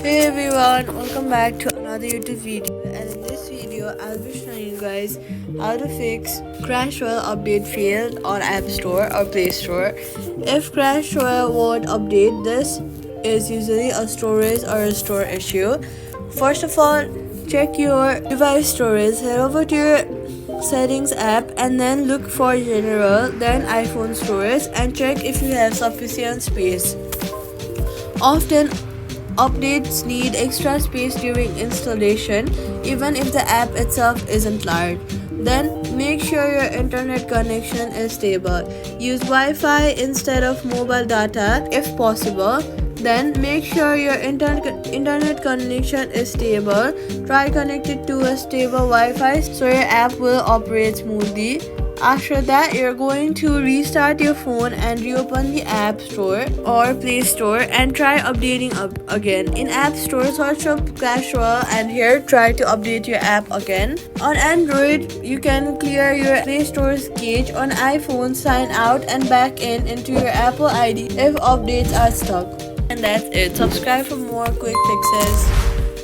Hey everyone, welcome back to another YouTube video, and in this video I'll be showing you guys how to fix Clash Royale update failed on App Store or Play Store. If Clash Royale won't update, this is usually a storage or a store issue. First of all, check your device storage, head over to your settings app and then look for general, then iPhone storage, and check if you have sufficient space. Often updates need extra space during installation, even if the app itself isn't large. Then make sure your internet connection is stable. Use Wi-Fi instead of mobile data if possible. Then make sure your internet connection is stable. Try connected to a stable Wi-Fi so your app will operate smoothly. After that, you're going to restart your phone and reopen the App Store or Play Store and try updating again. In App Store, search up Clash Royale and here try to update your app again. On Android, you can clear your Play Store's cache. On iPhone, sign out and back into your Apple ID if updates are stuck. And that's it. Subscribe for more quick fixes.